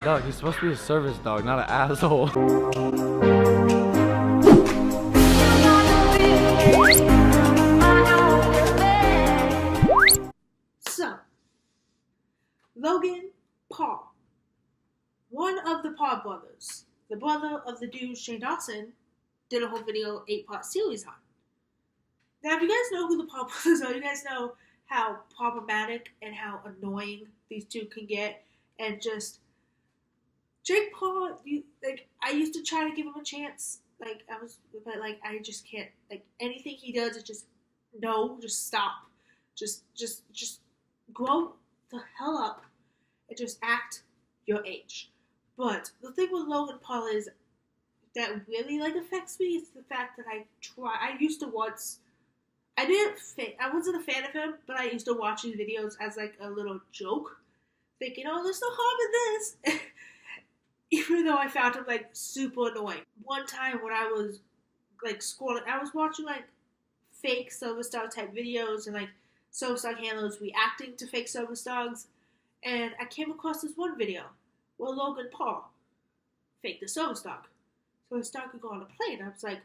Dog, he's supposed to be a service dog, not an asshole. So, Logan Paul, one of the Paul brothers, the brother of the dude Shane Dawson, did a whole video 8-part series on. Now, if you guys know who the Paul brothers are, you guys know how problematic and how annoying these two can get, and just Jake Paul, I used to try to give him a chance, but I just can't, anything he does is just, no, just stop, just grow the hell up, and just act your age. But the thing with Logan Paul is, that really, affects me, is the fact that I wasn't a fan of him, but I used to watch his videos as, a little joke, thinking, oh, there's no harm in this. Even though I found him, super annoying. One time when I was, scrolling, I was watching, fake Silverstar type videos and, Silverstar handlers reacting to fake Silverstars. And I came across this one video where Logan Paul faked a Silverstar. So his star could go on a plane. I was like,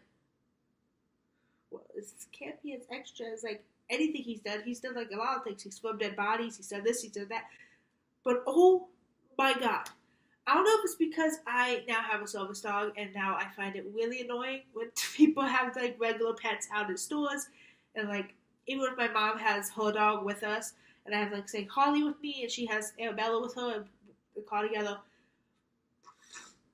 well, this can't be as extra as, anything he's done. He's done, a lot of things. He's swimed dead bodies. He's done this. He's done that. But, oh, my God. I don't know if it's because I now have a Silverstar and now I find it really annoying when people have, regular pets out in stores. And, even if my mom has her dog with us and I have, say, Holly with me and she has Arabella with her and we call together,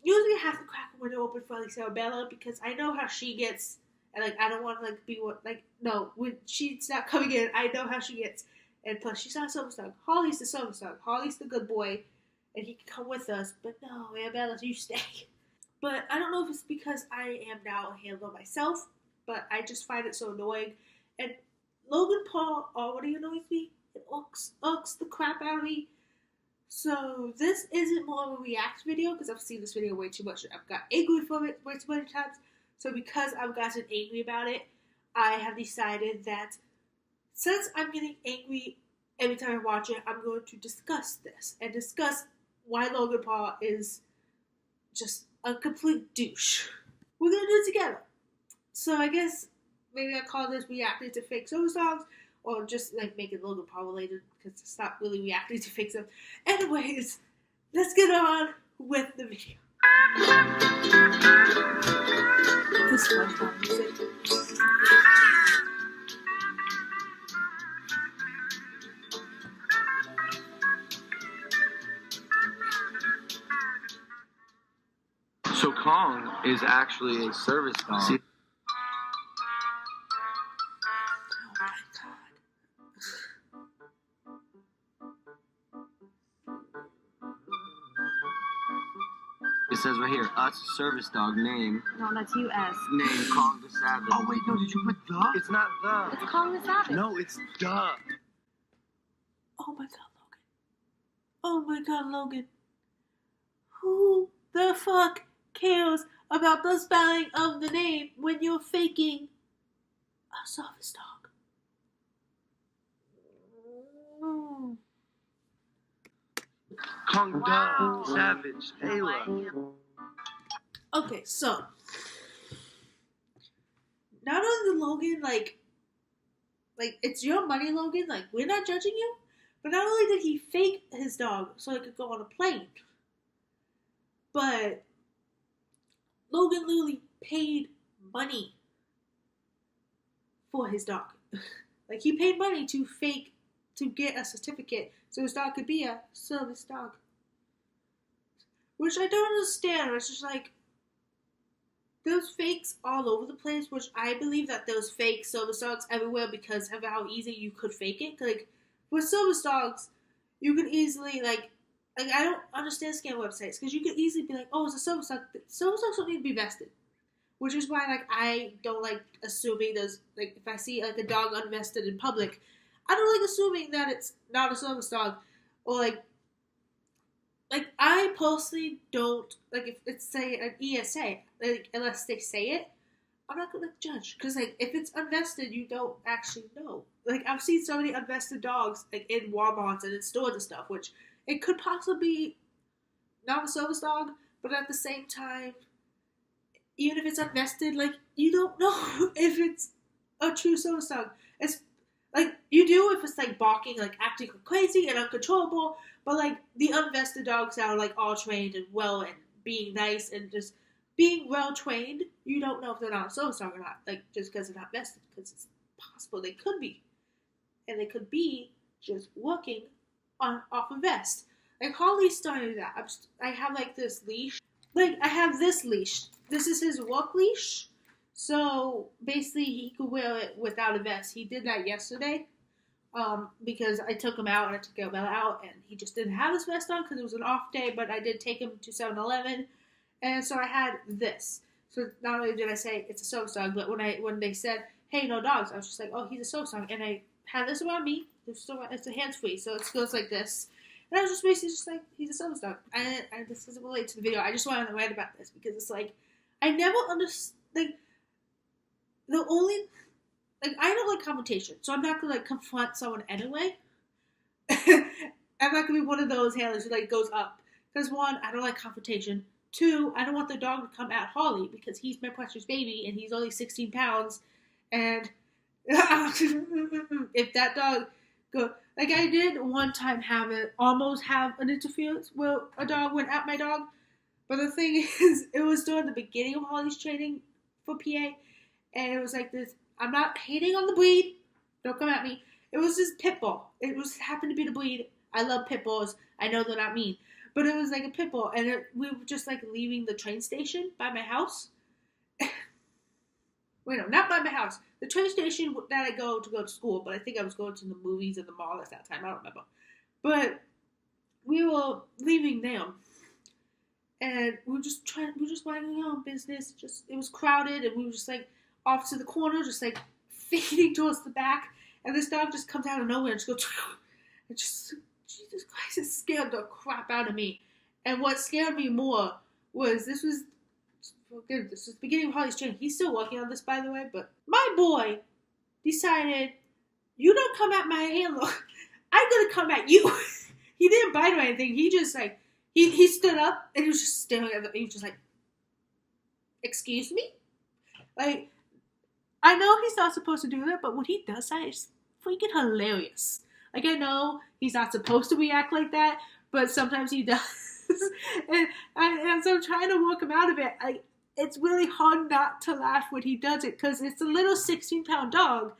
usually I have to crack a window open for, Arabella because I know how she gets. And, I don't want to, be what, no, when she's not coming in, I know how she gets. And plus, she's not a Silverstar. Holly's the Silverstar. Holly's the good boy. And he can come with us. But no, Arabella, you stay. But I don't know if it's because I am now a handler myself. But I just find it so annoying. And Logan Paul already annoys me. It irks the crap out of me. So this isn't more of a react video. Because I've seen this video way too much. I've got angry from it way too many times. So because I've gotten angry about it, I have decided that since I'm getting angry every time I watch it, I'm going to discuss this. And discuss why Logan Paul is just a complete douche. We're going to do it together. So I guess maybe I call this reacting to fake solo songs, or just make it Logan Paul related, because it's not really reacting to fake stuff. Anyways, let's get on with the video. This one music. So Kong is actually a service dog. See? Oh my God. It says right here, us service dog name. No, that's U.S. Name Kong the Savage. Oh wait, no, did you put the? It's not the. It's Kong the Savage. No, it's the. Oh my God, Logan. Oh my God, Logan. Who the fuck cares about the spelling of the name when you're faking a service dog? Mm. Kong the Savage. Ayla. Okay, so not only did Logan it's your money, Logan. We're not judging you, but not only did he fake his dog so he could go on a plane, but Logan literally paid money for his dog. He paid money to get a certificate so his dog could be a service dog. Which I don't understand. It's just there's fakes all over the place, which I believe that there's fake service dogs everywhere because of how easy you could fake it. With service dogs, you could easily, I don't understand scam websites, because you could easily be oh, it's a service dog. Service dogs don't need to be vested. Which is why, I don't assuming there's, if I see, a dog unvested in public, I don't assuming that it's not a service dog. Or, I personally don't, if it's, say, an ESA, unless they say it, I'm not going to judge. Because, if it's unvested, you don't actually know. I've seen so many unvested dogs, in Walmarts and in stores and stuff, which it could possibly not a service dog, but at the same time, even if it's unvested, like, you don't know if it's a true service dog. It's like, you do if it's like barking, like acting crazy and uncontrollable, but like the unvested dogs that are like all trained and well and being nice and just being well trained, you don't know if they're not a service dog or not, like just because they're not vested, because it's possible they could be, and they could be just working on off a vest. Like Holly started that. I have like this leash. Like I have this leash. This is his work leash. So basically, he could wear it without a vest. He did that yesterday, because I took him out and I took Bella out, and he just didn't have his vest on because it was an off day. But I did take him to 7-Eleven, and so I had this. So not only did I say it's a service dog, but when they said, "Hey, no dogs," I was just like, "Oh, he's a service dog," and I had this around me. It's a hands free, so it goes like this. And I was just basically just like, he's a service dog. And this doesn't relate to the video. I just wanted to write about this because it's like, I never understood, like, the only, like, I don't like confrontation, so I'm not gonna like confront someone anyway. I'm not gonna be one of those handlers who like goes up, because one, I don't like confrontation. Two, I don't want the dog to come at Holly because he's my precious baby and he's only 16 pounds, and if that dog go, like I did one time almost have an interference where a dog went at my dog, but the thing is, it was during the beginning of Holly's training for PA. And it was like this, I'm not hating on the breed, don't come at me. It was this pit bull. It happened to be the breed. I love pit bulls. I know they're not mean. But it was like a pit bull. And we were just like leaving the train station by my house. Wait, no, not by my house. The train station that I go to school, but I think I was going to the movies and the mall at that time. I don't remember. But we were leaving them. And we were just minding our own business. It was crowded, and we were just like, off to the corner, just like fading towards the back, and this dog just comes out of nowhere and just goes, and just, Jesus Christ, it scared the crap out of me. And what scared me more was this was the beginning of Holly's training. He's still working on this, by the way, but my boy decided, you don't come at my handler, I'm gonna come at you. He didn't bite or anything. He just like, he stood up and he was just staring at he was just like, excuse me? Like, I know he's not supposed to do that, but when he does that, it's freaking hilarious. Like, I know he's not supposed to react like that, but sometimes he does. and so I'm trying to work him out of it. It's really hard not to laugh when he does it, because it's a little 16-pound dog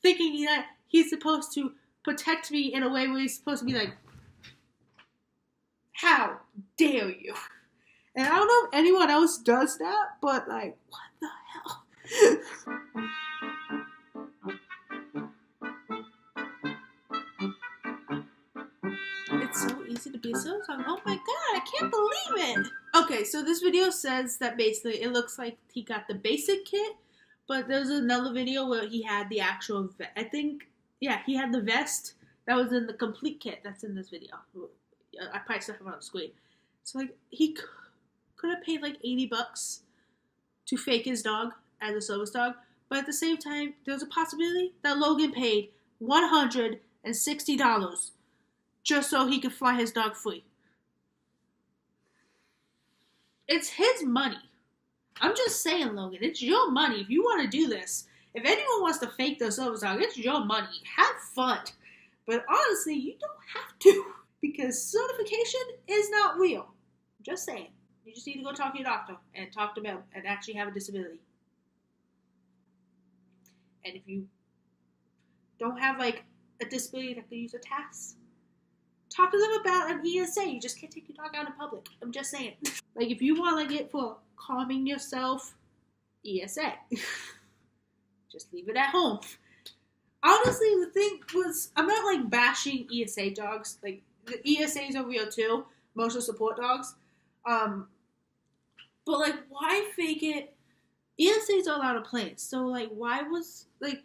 thinking that he's supposed to protect me in a way where he's supposed to be like, how dare you? And I don't know if anyone else does that, but like, what the hell? It's so easy to be so song. Oh my god, I can't believe it! Okay, so this video says that basically it looks like he got the basic kit, but there's another video where he had the actual he had the vest that was in the complete kit that's in this video. I probably still have it on the screen. So like, he could have paid like $80 to fake his dog as a service dog, but at the same time, there's a possibility that Logan paid $160 just so he could fly his dog free. It's his money. I'm just saying, Logan, it's your money. If you want to do this, if anyone wants to fake their service dog, it's your money. Have fun. But honestly, you don't have to, because certification is not real. I'm just saying. You just need to go talk to your doctor and talk to them and actually have a disability. And if you don't have like a disability that can use a task, talk to them about an ESA. You just can't take your dog out in public. I'm just saying. Like, if you want like it for calming yourself, ESA. Just leave it at home. Honestly, the thing was, I'm not like bashing ESA dogs. Like, the ESAs are real too. Emotional support dogs. But like, why fake it? ESAs are allowed to play. So like, why was like,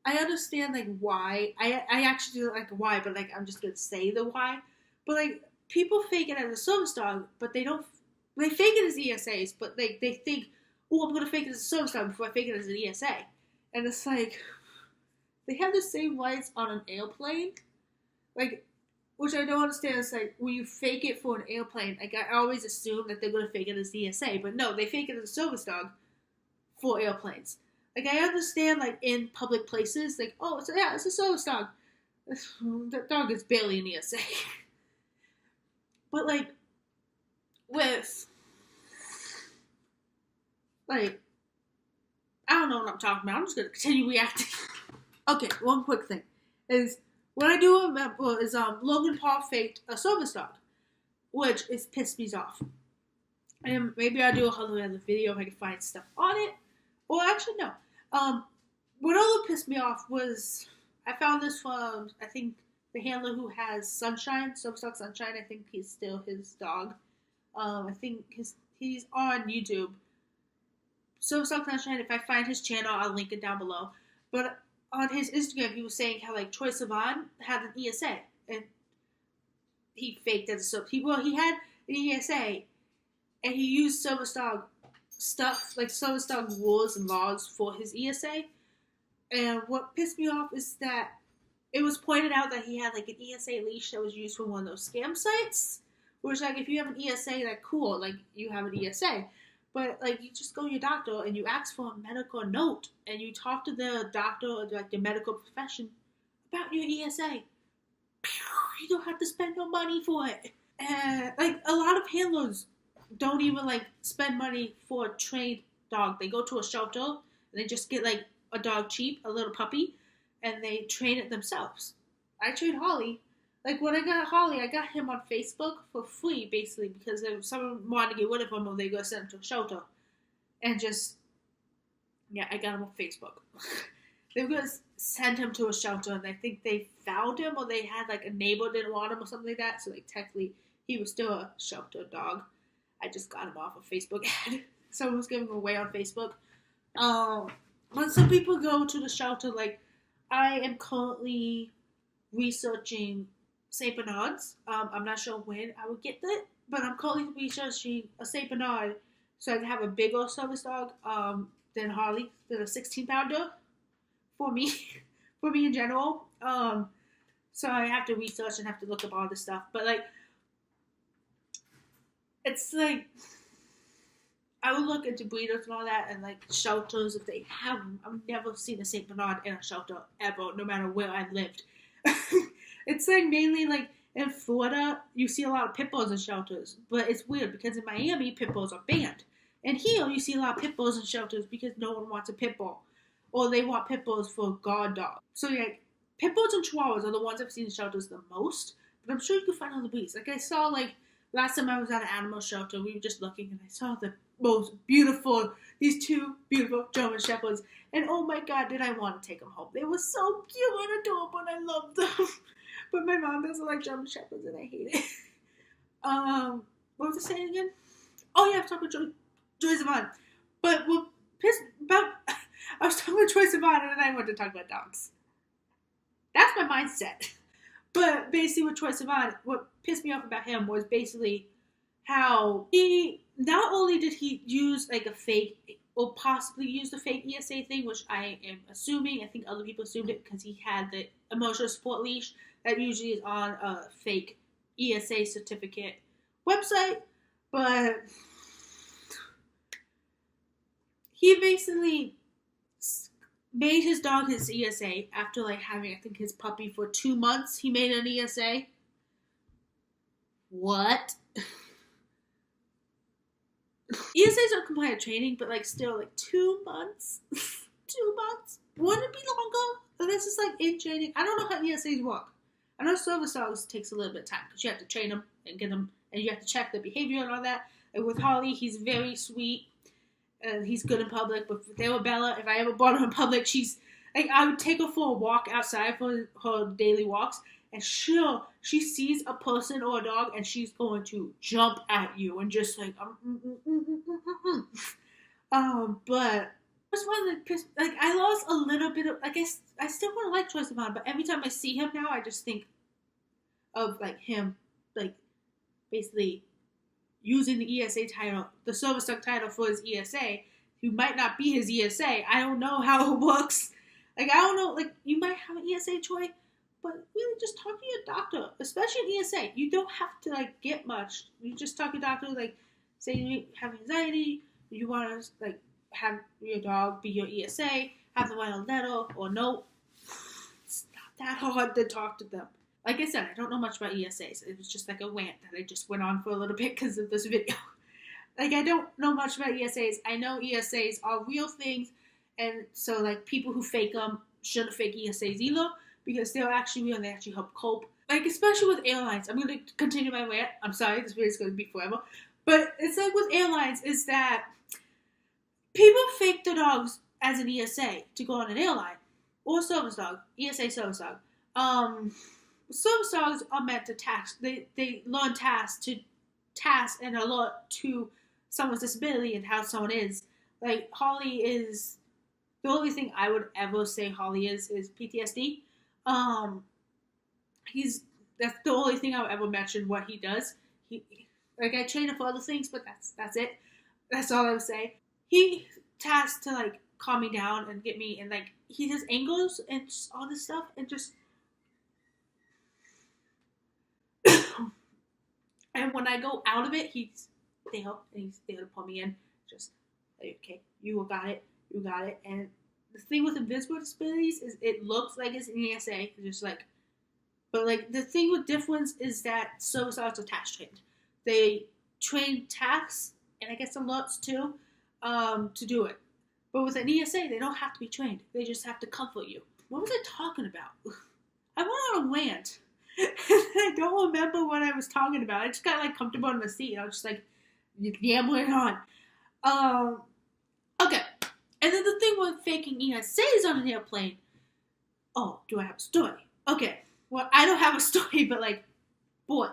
I understand like why. I actually don't like why, but like, I'm just gonna say the why. But like, people fake it as a service dog, but they don't. They fake it as ESAs, but they think, oh, I'm gonna fake it as a service dog before I fake it as an ESA. And it's like, they have the same lights on an airplane. Like, which I don't understand. It's like when you fake it for an airplane, like I always assume that they're gonna fake it as ESA, but no, they fake it as a service dog for airplanes. Like I understand, like in public places, like oh, it's a service dog. That dog is barely an ESA. But like with like I don't know what I'm talking about. I'm just gonna continue reacting. Okay, one quick thing is what I do remember is Logan Paul faked a service dog, which is pissed me off. And maybe I'll do another video if I can find stuff on it. Or actually no. What also pissed me off was I found this from I think the handler who has Sunshine, Service Dog Sunshine. I think he's still his dog. I think he's on YouTube. Service Dog Sunshine. If I find his channel, I'll link it down below. But on his Instagram, he was saying how like Troye Sivan had an ESA and he faked it as a he had an ESA and he used Service Dog stuff like Service Dog rules and laws for his ESA. And what pissed me off is that it was pointed out that he had like an ESA leash that was used for one of those scam sites. Which like if you have an ESA, like cool, like you have an ESA. But, like, you just go to your doctor and you ask for a medical note and you talk to the doctor or, like, the medical profession about your ESA. You don't have to spend no money for it. And, like, a lot of handlers don't even, like, spend money for a trained dog. They go to a shelter and they just get, like, a dog cheap, a little puppy, and they train it themselves. I trained Holly. Like, when I got Holly, I got him on Facebook for free, basically, because if someone wanted to get rid of him, or they go send him to a shelter. And just, yeah, I got him on Facebook. They were going to send him to a shelter, and I think they found him, or they had, like, a neighbor didn't want him, or something like that. So, like, technically, he was still a shelter dog. I just got him off of Facebook ad. Someone was giving him away on Facebook. When some people go to the shelter, like, I am currently researching Saint Bernards. I'm not sure when I will get that, but I'm currently researching a Saint Bernard so I can have a bigger service dog than Harley, than a 16-pounder for me, for me in general. So I have to research and have to look up all this stuff. But like, it's like I would look into breeders and all that, and like shelters if they have them. I've never seen a Saint Bernard in a shelter ever, no matter where I lived. It's like mainly like in Florida, you see a lot of pit bulls in shelters, but it's weird because in Miami, pit bulls are banned. And here, you see a lot of pit bulls in shelters because no one wants a pit bull, or they want pit bulls for guard dogs. So yeah, pit bulls and chihuahuas are the ones I've seen in shelters the most. But I'm sure you can find other breeds. Like I saw like last time I was at an animal shelter, we were just looking and I saw the most beautiful, these two beautiful German Shepherds. And oh my God, did I want to take them home. They were so cute and adorable and I loved them. But my mom doesn't like German Shepherds and I hate it. What was I saying again? Oh yeah, I was talking about Troye Sivan. But what pissed about, I was talking about Troye Sivan and then I wanted to talk about dogs. That's my mindset. But basically with Troye Sivan, what pissed me off about him was basically how he, not only did he use like a fake, or possibly use the fake ESA thing, which I am assuming, I think other people assumed it because he had the emotional support leash that usually is on a fake ESA certificate website, but he basically made his dog his ESA after like having, I think, his puppy for 2 months. He made an ESA. What? ESAs are compliant training, but like still like 2 months? 2 months? Wouldn't it be longer? But this is like in training. I don't know how ESAs work. I know service dogs takes a little bit of time because you have to train them and get them, and you have to check the behavior and all that. And with Holly, he's very sweet and he's good in public. But with Arabella, if I ever brought her in public, she's like, I would take her for a walk outside for her daily walks, and she sees a person or a dog and she's going to jump at you and just like but just wanted to like I lost a little bit of, I guess I still want to like Troye Sivan, but every time I see him now I just think of like him like basically using the ESA title, the service dog title for his ESA, who might not be his ESA. I don't know how it works. Like I don't know, like you might have an ESA, Troy, But really, just talk to your doctor, especially in ESA. You don't have to like get much. You just talk to your doctor, like say you have anxiety, you want to like have your dog be your ESA, have them write a letter or note. It's not that hard to talk to them. Like I said, I don't know much about ESAs. It was just like a rant that I just went on for a little bit because of this video. Like I don't know much about ESAs. I know ESAs are real things, and so like people who fake them shouldn't fake ESAs either because they're actually real and they actually help cope. Like especially with airlines. I'm going to continue my rant. I'm sorry, this video is going to be forever. But it's like with airlines is that people fake their dogs as an ESA to go on an airline or service dog, ESA service dog. Service dogs are meant to task. They learn tasks and alert to someone's disability and how someone is. Like Holly is the only thing I would ever say Holly is PTSD. That's the only thing I would ever mention what he does. Like I train him for other things, but that's it. That's all I would say. He tasked to like calm me down and get me, and like he has angles and all this stuff, and just. And when I go out of it, he's there and he's there to pull me in. Just okay, you got it. And the thing with invisible disabilities is it looks like it's an ESA, just like, but like the thing with difference is that service dogs are task trained. They train tasks and I guess alerts too, to do it. But with an ESA, they don't have to be trained. They just have to comfort you. What was I talking about? I went on a rant. I don't remember what I was talking about. I just got like comfortable in my seat. I was just like yammering on. Okay. And then the thing with faking ESAs on an airplane. Oh, do I have a story? Okay. Well, I don't have a story, but like, boy,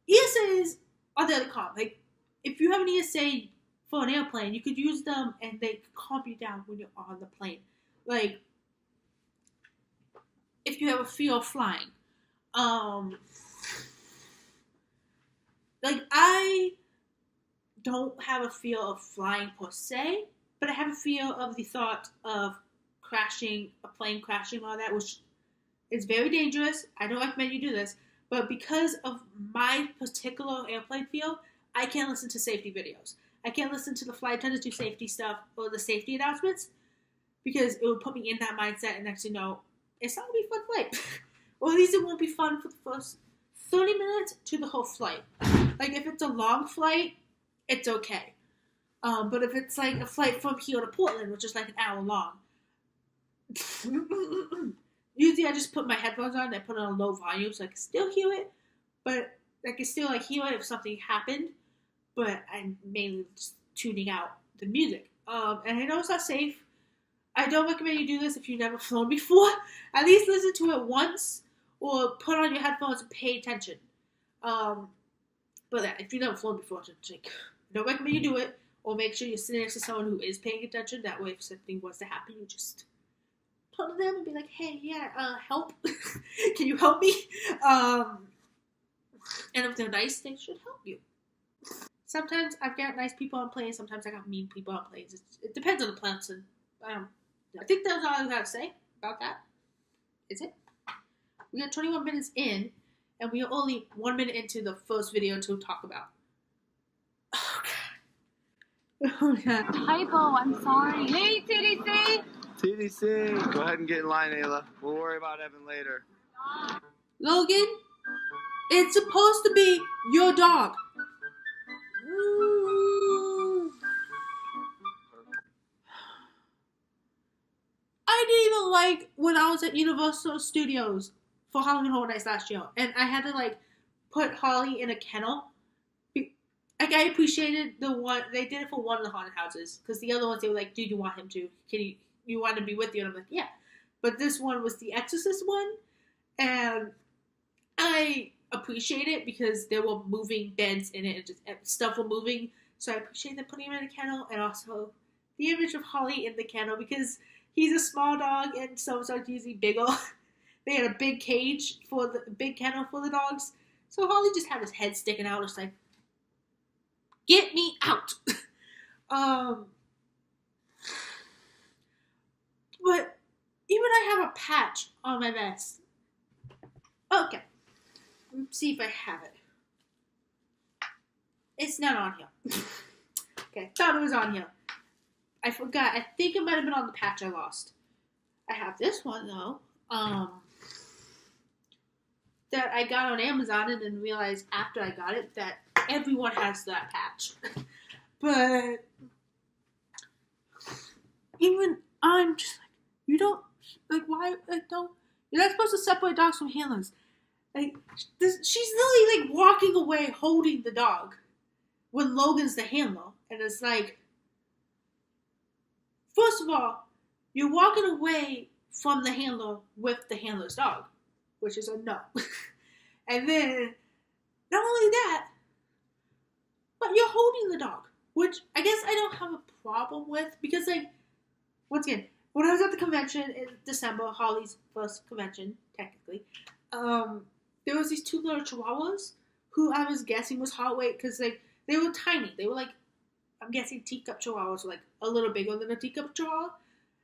ESAs are there to calm. Like, if you have an ESA for an airplane, you could use them and they could calm you down when you're on the plane. Like, if you have a fear of flying. Like I don't have a fear of flying per se, but I have a fear of the thought of crashing, a plane crashing, all that, which is very dangerous. I don't recommend you do this, but because of my particular airplane fear, I can't listen to safety videos. I can't listen to the flight attendants do safety stuff or the safety announcements because it would put me in that mindset and next thing you know, it's not going to be a fun flight. Or at least it won't be fun for the first 30 minutes to the whole flight. Like, if it's a long flight, it's okay. But if it's, like, a flight from here to Portland, which is, like, an hour long, usually I just put my headphones on and I put it on a low volume so I can still hear it. But I can still, like, hear it if something happened. But I'm mainly just tuning out the music. And I know it's not safe. I don't recommend you do this if you've never flown before. At least listen to it once or put on your headphones and pay attention. But if you've never flown before, just like, I don't recommend you do it. Or make sure you're sitting next to someone who is paying attention. That way, if something was to happen, you just talk to them and be like, hey, yeah, help. Can you help me? And if they're nice, they should help you. Sometimes I've got nice people on planes. Sometimes I got mean people on planes. It depends on the person. I think that's all I got to say about that. Is it? We got 21 minutes in, and we are only 1 minute into the first video to talk about. Oh, God. Oh, God. Typo, I'm sorry. Hey, TDC! TDC, go ahead and get in line, Ayla. We'll worry about Evan later. Logan, it's supposed to be your dog. I didn't even like when I was at Universal Studios for Halloween Horror Nights last year, and I had to like put Holly in a kennel. Like I appreciated the one they did it for one of the haunted houses because the other ones they were like, "Dude, you want him to? Can you want him to be with you?" And I'm like, "Yeah," but this one was the Exorcist one, and I appreciate it because there were moving beds in it and just stuff were moving. So I appreciate them putting him in a kennel, and also the image of Holly in the kennel because he's a small dog and some dogs usually bigger. They had a big cage for the big kennel for the dogs, so Holly just had his head sticking out, just like, "Get me out!" But even I have a patch on my vest. Okay. Let's see if I have it. It's not on here. Okay, thought it was on here. I forgot. I think it might have been on the patch I lost. I have this one though. That I got on Amazon and then realized after I got it that everyone has that patch. But even I'm just like, you don't, like, why, like, don't, you're not supposed to separate dogs from handlers. Like, she's literally, like, walking away holding the dog when Logan's the handler. And it's like, first of all, you're walking away from the handler with the handler's dog, which is a no. And then, not only that, but you're holding the dog, which I guess I don't have a problem with, because, like, once again, when I was at the convention in December, Holly's first convention, technically, there was these two little chihuahuas who I was guessing was heart weight, because, like, they were tiny. They were, like, I'm guessing teacup chihuahuas were, like, a little bigger than a teacup chihuahua,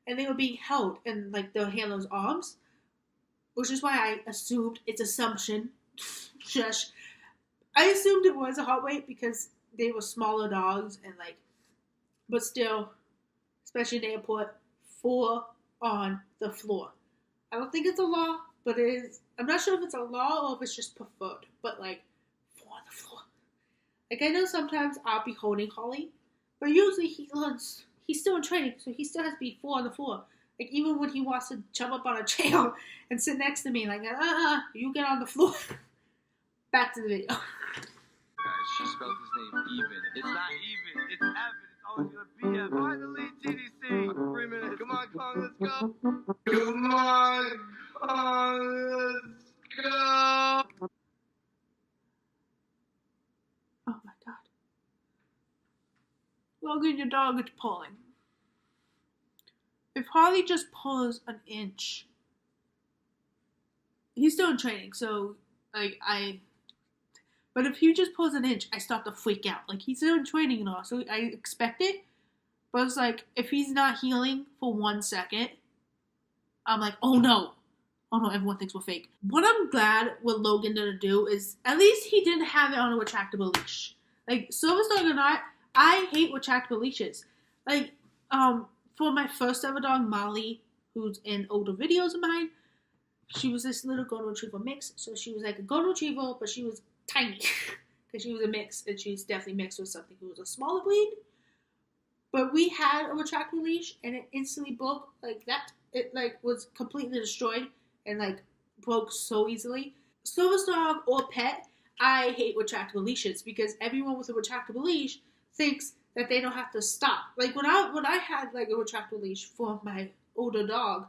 and they were being held in, like, the handler's arms, which is why I assumed, it's assumption, shush, I assumed it was a heart weight because they were smaller dogs and, like, but still, especially in the airport, 4 on the floor. I don't think it's a law, but it is. I'm not sure if it's a law or if it's just preferred, but, like, 4 on the floor. Like, I know sometimes I'll be holding Holly, but usually he's still in training, so he still has to be 4 on the floor. Like, even when he wants to jump up on a chair and sit next to me, like, you get on the floor. Back to the video. Guys, she spelled his name even. It's not even. It's Evan. It's always gonna be Evan. Finally, TDC. 3 minutes. Come on, Kong, let's go. Come on, Kong, let's go. Oh my god. Logan, your dog is pulling. If Harley just pulls an inch, he's still in training, so, like, but if he just pulls an inch, I start to freak out. Like, he's still in training and all, so I expect it, but it's like, if he's not healing for 1 second, I'm like, oh no, everyone thinks we're fake. What I'm glad what Logan didn't do is, at least he didn't have it on a retractable leash. Like, Silverstone or not, I hate retractable leashes. Like, for my first ever dog, Molly, who's in older videos of mine, she was this little golden retriever mix. So she was like a golden retriever, but she was tiny because she was a mix, and she's definitely mixed with something who was a smaller breed. But we had a retractable leash, and it instantly broke like that. It, like, was completely destroyed and, like, broke so easily. Service dog or pet, I hate retractable leashes because everyone with a retractable leash thinks that they don't have to stop. Like, when I had, like, a retractable leash for my older dog,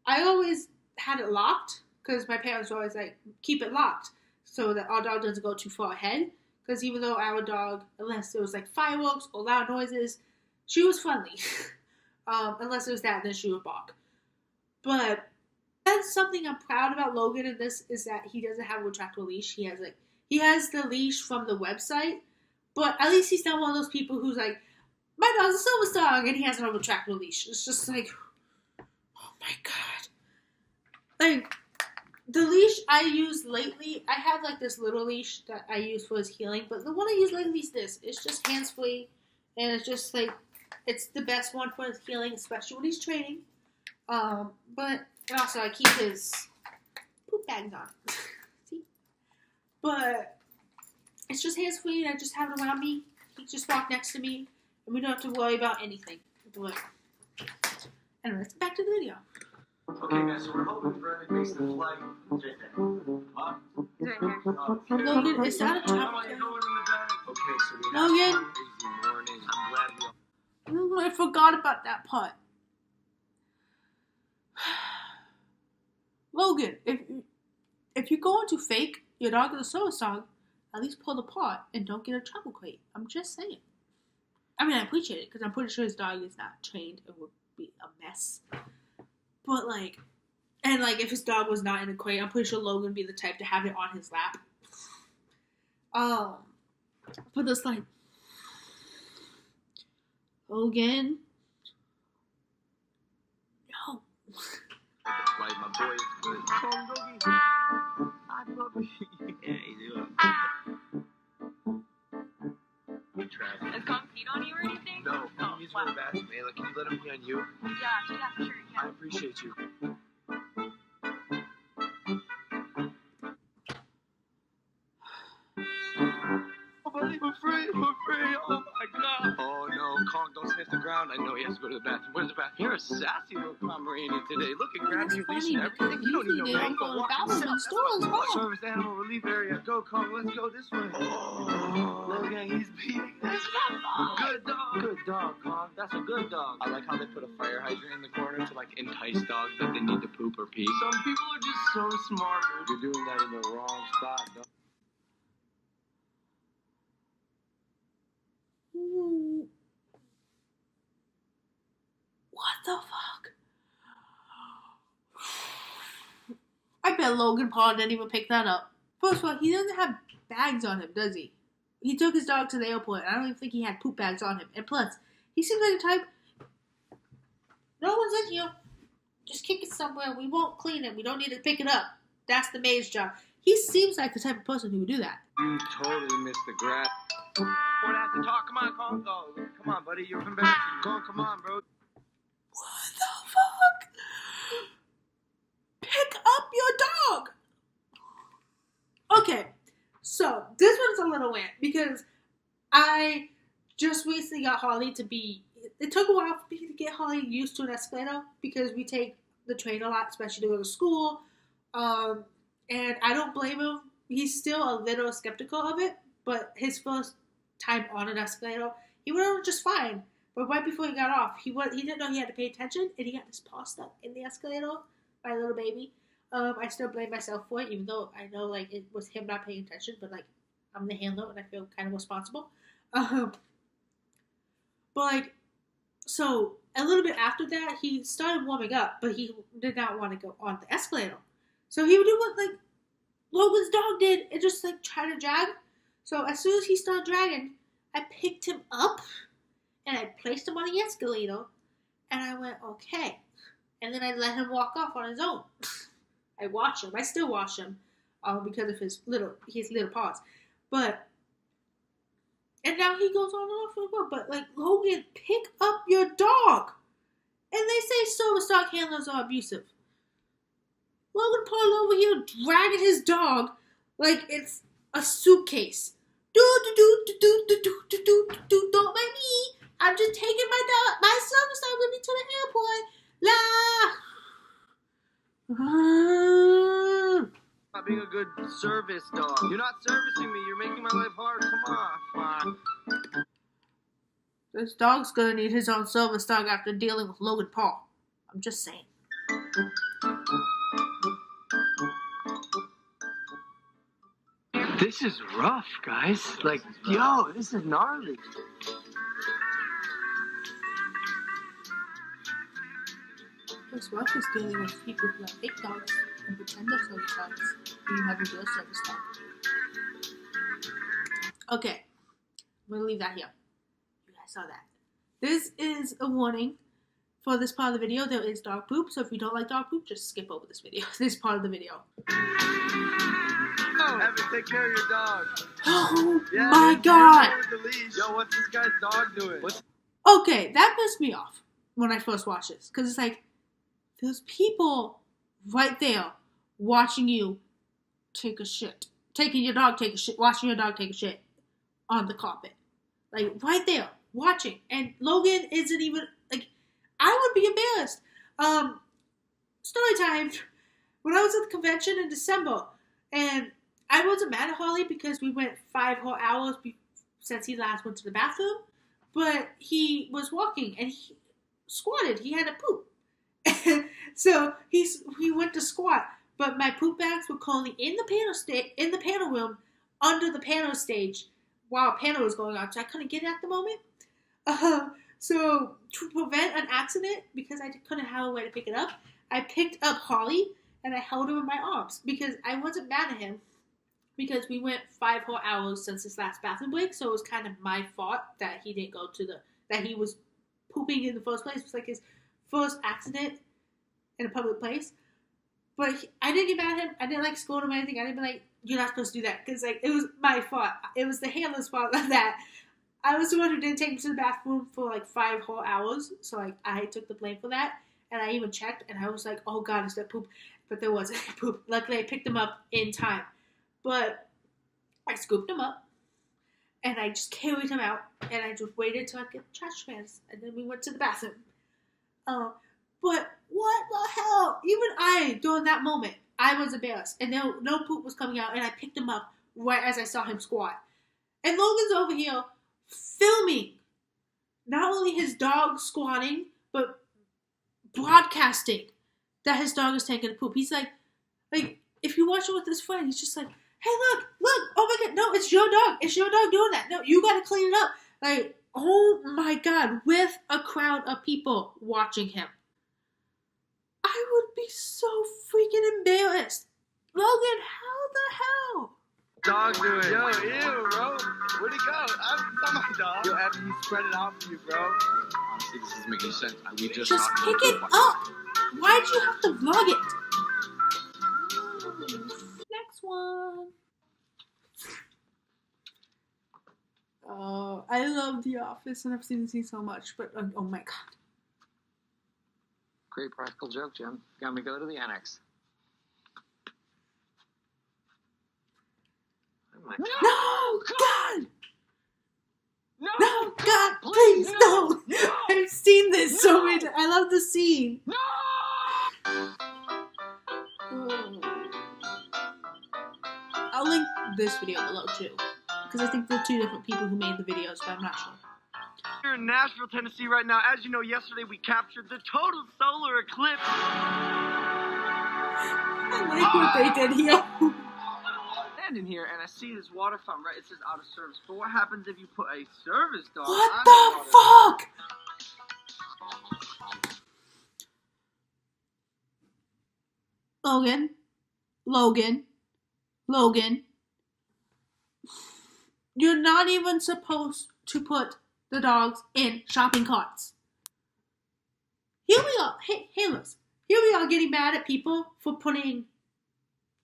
I always had it locked because my parents were always like, keep it locked so that our dog doesn't go too far ahead. Because even though our dog, unless there was, like, fireworks or loud noises, she was friendly. Unless it was that, then she would bark. But that's something I'm proud about Logan in this, is that he doesn't have a retractable leash. He has the leash from the website, but at least he's not one of those people who's like, my dog's a silver dog, and he has a retractable leash. It's just like, oh my god. Like, the leash I used lately, I have, like, this little leash that I use for his healing, but the one I use lately is this. It's just hands-free, and it's just, like, it's the best one for his healing, especially when he's training. But also I keep his poop bags on. See? But it's just hands-free, and I just have it around me. He just walk next to me, and we don't have to worry about anything. But anyways, back to the video. Okay, guys, so we're hoping for every base in the flight. Huh? Logan, is that a trap? Okay, so we have Logan? a crazy morning. I'm glad we all... I forgot about that part. Logan, if you're going to fake your dog is a service dog, at least pull the part and don't get a travel crate. I'm just saying. I mean, I appreciate it because I'm pretty sure his dog is not trained and would be a mess. But, like, and, like, if his dog was not in a crate, I'm pretty sure Logan would be the type to have it on his lap. But it's like, Logan, no. Like, my boy is good. I puppy. Yeah, you do. Has Kong peed on you or anything? No, Oh, he's wow. really bad to me. Like, can you let him pee on you? Yeah, for sure. I Yeah. appreciate you. Oh, buddy, we're free. We're free. Oh, my God. Oh, no. Kong, don't sniff the ground. I know he has to go to the bathroom. Where's the bathroom? You're a sassy little Pomeranian today. Look at grabbing your leash and everything. You don't even know how to go walk yourself. Service animal relief area. Go, Kong. Let's go this way. Oh, Logan, he's beating this dog. Good dog. Good dog, Kong. That's a good dog. I like how they put a fire hydrant in the corner to, like, entice dogs that they need to poop or pee. Some people are just so smart, dude. You're doing that in the wrong spot, dog. What the fuck? I bet Logan Paul didn't even pick that up. First of all, he doesn't have bags on him, does he? He took his dog to the airport. I don't even think he had poop bags on him. And plus, he seems like the type, no one's in here. Just kick it somewhere. We won't clean it. We don't need to pick it up. That's the maid's job. He seems like the type of person who would do that. You totally missed the grab. We're gonna have to talk. Come on, Kong. Oh, come on, buddy. You're embarrassing. Kong, come on, bro. What the fuck? Pick up your dog. Okay, so this one's a little weird because I just recently got Holly to be. It took a while for me to get Holly used to an escalator because we take the train a lot, especially to go to school. And I don't blame him. He's still a little skeptical of it, but his first time on an escalator, he went over just fine. But right before he got off, he didn't know he had to pay attention, and he got his paw stuck in the escalator, my little baby. I still blame myself for it, even though I know, like, it was him not paying attention, but, like, I'm the handler, and I feel kind of responsible. But, like, so, a little bit after that, he started warming up, but he did not want to go on the escalator. So he would do what, like, Logan's dog did, and just, like, try to drag. So as soon as he started dragging, I picked him up, and I placed him on the escalator, and I went, okay. And then I let him walk off on his own. I watch him. I still watch him because of his little paws. But, and now he goes on and off and on. But, like, Logan, pick up your dog. And they say service dog handlers are abusive. Logan Paul over here dragging his dog like it's a suitcase. Don't mind me. I'm just taking my service dog with me to the airport. Not being a good service dog. You're not servicing me. You're making my life hard. Come on. This dog's gonna need his own service dog after dealing with Logan Paul. I'm just saying. This is rough, guys. Like, yo, this is gnarly. This rough is dealing with people who have fake dogs and pretend they're service dogs when you have a real service dog. Okay, I'm gonna leave that here. You guys saw that. This is a warning for this part of the video. There is dog poop, so if you don't like dog poop, just skip over this video. This part of the video. Oh, Evan, take care of your dog. Oh Yeah, my dude, god! with the leash. Yo, what's this guy's dog doing? Okay, that pissed me off when I first watched this. Because it's like, there's people right there watching you take a shit. Taking your dog take a shit. Watching your dog take a shit on the carpet. Like, right there. Watching. And Logan isn't even, like, I would be embarrassed. Story time. When I was at the convention in December, and I wasn't mad at Holly because we went 5 whole hours since he last went to the bathroom, but he was walking and he squatted. He had a poop. So he went to squat, but my poop bags were currently in the panel room under the panel stage while panel was going on, so I couldn't get it at the moment. So to prevent an accident, because I couldn't have a way to pick it up, I picked up Holly and I held him in my arms because I wasn't mad at him because we went 5 whole hours since his last bathroom break, so it was kind of my fault that he didn't go to that he was pooping in the first place. It was like his first accident in a public place. But I didn't get mad at him. I didn't like scold him or anything. I didn't be like, you're not supposed to do that. Because like, it was my fault. It was the handler's fault that I was the one who didn't take me to the bathroom for like 5 whole hours. So like, I took the blame for that. And I even checked and I was like, oh God, is there poop? But there wasn't poop. Luckily, I picked him up in time. But I scooped him up. And I just carried him out. And I just waited till I get the trash cans. And then we went to the bathroom. But what the hell? Even I, during that moment, I was embarrassed. And no poop was coming out. And I picked him up right as I saw him squat. And Logan's over here filming not only his dog squatting, but broadcasting that his dog is taking a poop. He's like, if you watch it with his friend, he's just like, hey, look, oh my God, no, it's your dog doing that. No, you gotta clean it up. Like, oh my God, with a crowd of people watching him. I would be so freaking embarrassed. Logan, how the hell? Dog do it. Yo, ew, bro. Where'd he go? It's not my dog. Yo, Evan, he spread it out for you, bro. Honestly, this isn't making sense. We just pick it up. Why'd you have to vlog it? Next one. Oh, I love The Office and I've seen this scene so much, but oh my God. Great practical joke, Jim. Got me go to the annex. Oh my God. No, God, please, no. I've seen this so many times. I love the scene. No! I'll link this video below too, because I think they're 2 different people who made the videos, but I'm not sure. We're in Nashville, Tennessee right now. As you know, yesterday we captured the total solar eclipse. I like what they did here. In here and I see this water fountain, right? It says out of service. But what happens if you put a service dog What on the fuck? Logan. You're not even supposed to put the dogs in shopping carts. Here we are. Hey, handlers. Here we are getting mad at people for putting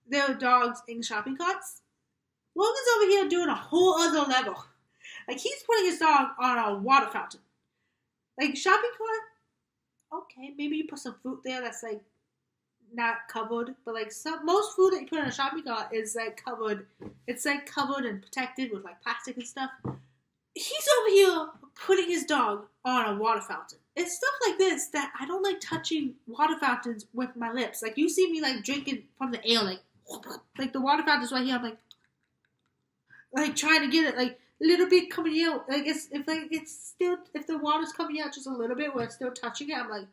their dogs in shopping carts. Logan's over here doing a whole other level. Like, he's putting his dog on a water fountain. Like, shopping cart, okay, maybe you put some fruit there that's, like, not covered. But, like, most food that you put in a shopping cart is, like, covered. It's, like, covered and protected with, like, plastic and stuff. He's over here putting his dog on a water fountain. It's stuff like this that I don't like touching water fountains with my lips. Like, you see me, like, drinking from the air, like the water fountain's right here. I'm like trying to get it, like a little bit coming out. Like if the water's coming out just a little bit where it's still touching it, I'm like,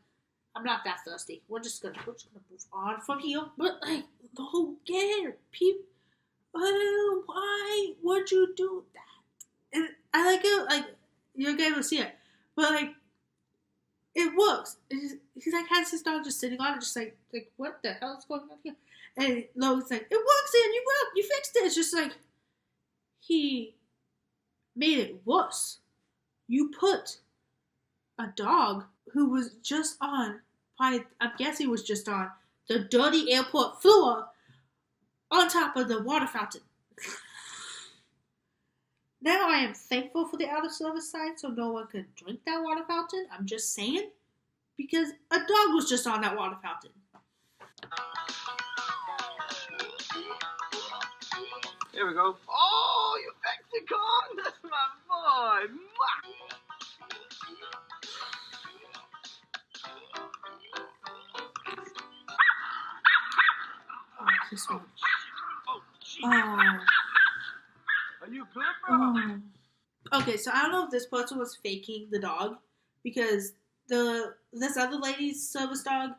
I'm not that thirsty. We're just gonna move on from here. But like Logan, people, why would you do that? And I like it. Like you're gonna go see it, but like it works. He's like has his dog just sitting on it, just like what the hell is going on here? And Logan's like, it works, and you fixed it. It's just like, he made it worse. You put a dog who was just on, I'm guessing was just on, the dirty airport floor on top of the water fountain. Now I am thankful for the out of service sign so no one could drink that water fountain. I'm just saying. Because a dog was just on that water fountain. Here we go. Oh, you Mexican! That's my boy! Oh, this one. Oh, geez. Oh. Are you good, bro? Oh. Okay, so I don't know if this person was faking the dog because this other lady's service dog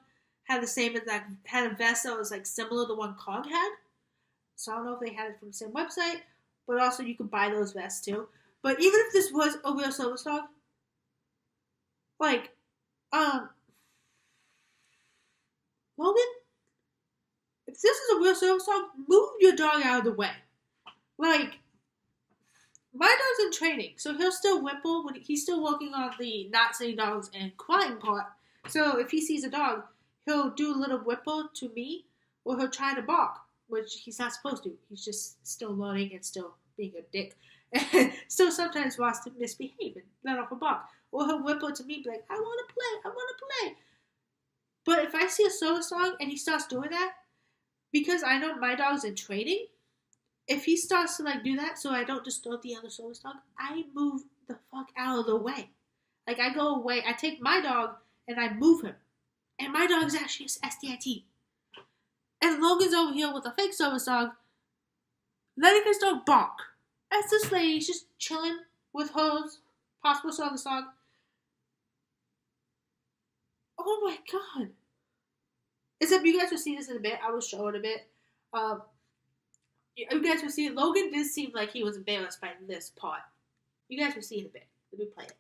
had the same exact, had a vest that was like similar to the one Kong had. So I don't know if they had it from the same website, but also you could buy those vests too. But even if this was a real service dog, like, Logan, if this is a real service dog, move your dog out of the way. Like, my dog's in training, so he'll still whimper when he's still working on the not seeing dogs and crying part. So if he sees a dog, he'll do a little whimper to me. or he'll try to bark, which he's not supposed to. He's just still learning and still being a dick. And still sometimes wants to misbehave and let off a bark. Or he'll whimper to me and be like, I want to play, I want to play. But if I see a service dog and he starts doing that, because I know my dog's in training, if he starts to like do that so I don't disturb the other service dog, I move the fuck out of the way. Like I go away, I take my dog and I move him. And my dog's actually SDIT. And Logan's over here with a fake service dog, letting his dog bark. As this lady's just chilling with her possible service dog. Oh my god. Except you guys will see this in a bit. I will show it a bit. You guys will see Logan did seem like he was embarrassed by this part. You guys will see it in a bit. Let me play it.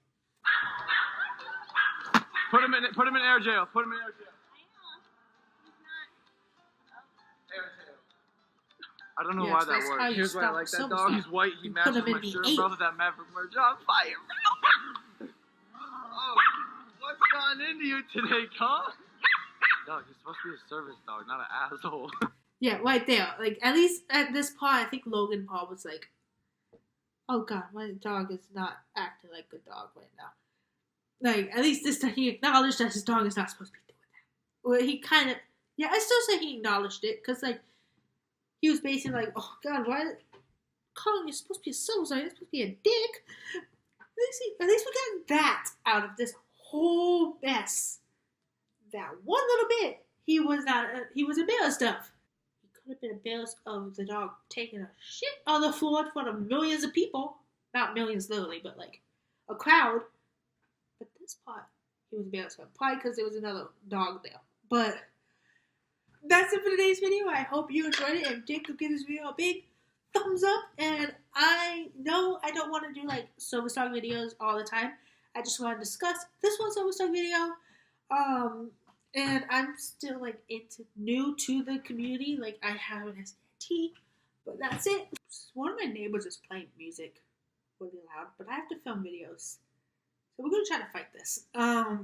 Put him in air jail. Put him in air jail. Air jail. I don't know why that works. Here's why I like that dog. He's white. He matches my shirt, brother. That Maverick merch on fire. Oh, what's gone into you today, huh? Dog, he's supposed to be a service dog, not an asshole. Yeah, right there. Like, at least at this part, I think Logan Paul was like, oh god, my dog is not acting like a dog right now. Like, at least this time he acknowledged that his dog is not supposed to be doing that. Or he kind of, yeah, I still say he acknowledged it, because, like, he was basically like, oh god, why, Colin, you're supposed to be a service dog, you're supposed to be a dick. At least we got that out of this whole mess. That one little bit, he was embarrassed of. He could have been embarrassed of the dog taking a shit on the floor in front of millions of people. Not millions literally, but like a crowd. But this part, he was embarrassed of. Probably because there was another dog there. But that's it for today's video. I hope you enjoyed it. And Jake will give this video a big thumbs up. And I know I don't want to do like service dog videos all the time. I just want to discuss this one service dog video. And I'm still like new to the community. Like I have an SDT, but that's it. One of my neighbors is playing music really loud, but I have to film videos. So we're gonna try to fight this. I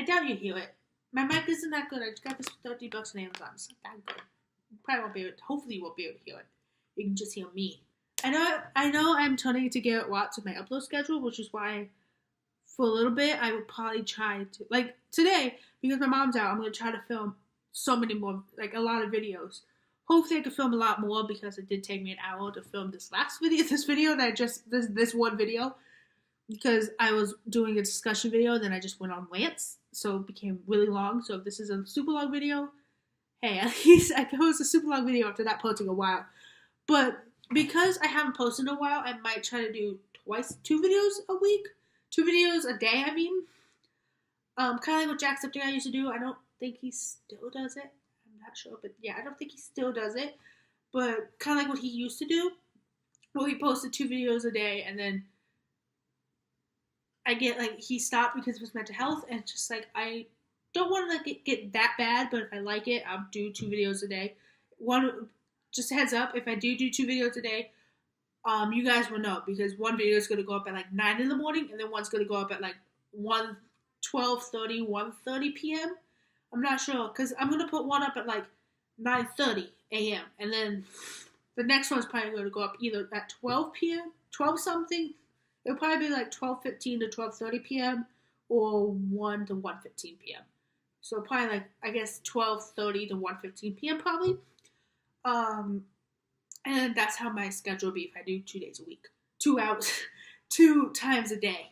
doubt you hear it. My mic isn't that good. I just got this for $30 on Amazon. It's not that good. You probably won't be able to, hopefully you won't be able to hear it. You can just hear me. I know I'm turning to Garrett Watts with my upload schedule, which is why for a little bit, I would probably try to, like, today, because my mom's out, I'm going to try to film so many more, like, a lot of videos. Hopefully I can film a lot more, because it did take me an hour to film this video, this one video, because I was doing a discussion video, then I just went on rants, so it became really long. So if this is a super long video, hey, at least I post a super long video after that posting a while. But because I haven't posted in a while, I might try to do 2 videos a week. 2 videos a day, I mean. Kind of like what Jacksepticeye used to do. I don't think he still does it. I'm not sure, but yeah, I don't think he still does it. But kind of like what he used to do. Well, he posted 2 videos a day, and then I get, like, he stopped because of his mental health, and just, like, I don't want to, like, get that bad, but if I like it, I'll do 2 videos a day. Just a heads up, if I do 2 videos a day, you guys will know, because one video is going to go up at like 9 in the morning, and then one's going to go up at like 1:30 p.m. I'm not sure, because I'm going to put one up at like 9:30 a.m. and then the next one's probably going to go up either at 12 p.m., 12 something. It'll probably be like 12:15 to 12:30 p.m. or 1 to 1:15 p.m. So probably like, I guess 12:30 to 1:15 p.m. probably. And that's how my schedule will be if I do 2 days a week. 2 hours. 2 times a day.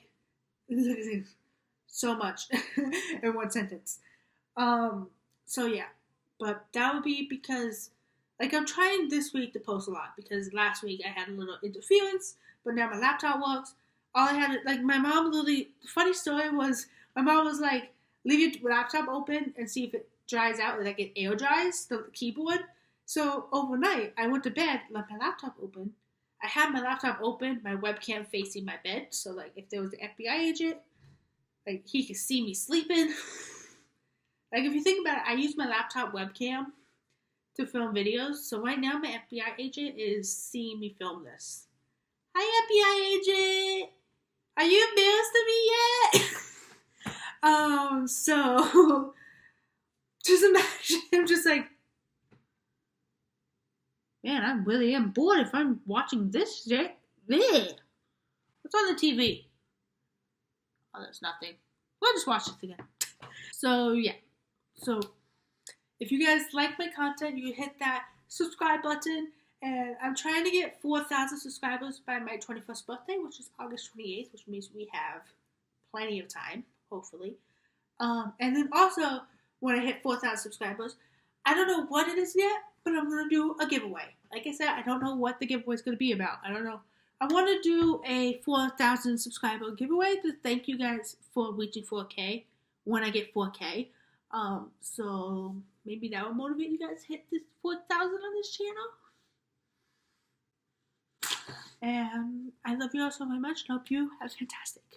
So much in one sentence. So yeah. But that would be because, like, I'm trying this week to post a lot, because last week I had a little interference, but now my laptop works. All I had, like, my mom literally, the funny story was, my mom was like, leave your laptop open and see if it dries out, like it air dries the keyboard. So overnight, I went to bed, left my laptop open. I had my laptop open, my webcam facing my bed, so like if there was an FBI agent, like he could see me sleeping. Like if you think about it, I use my laptop webcam to film videos. So right now, my FBI agent is seeing me film this. Hi, FBI agent. Are you embarrassed of me yet? So just imagine him just like Man, I really am bored if I'm watching this shit. Bleh. What's on the TV? Oh, there's nothing. We'll just watch this again. So, yeah. So, if you guys like my content, you hit that subscribe button. And I'm trying to get 4,000 subscribers by my 21st birthday, which is August 28th, which means we have plenty of time, hopefully. And then also, when I hit 4,000 subscribers, I don't know what it is yet, but I'm going to do a giveaway. Like I said, I don't know what the giveaway is going to be about. I don't know. I want to do a 4,000 subscriber giveaway to thank you guys for reaching 4K when I get 4K. So maybe that will motivate you guys to hit this 4,000 on this channel. And I love you all so very much. I hope you have fantastic.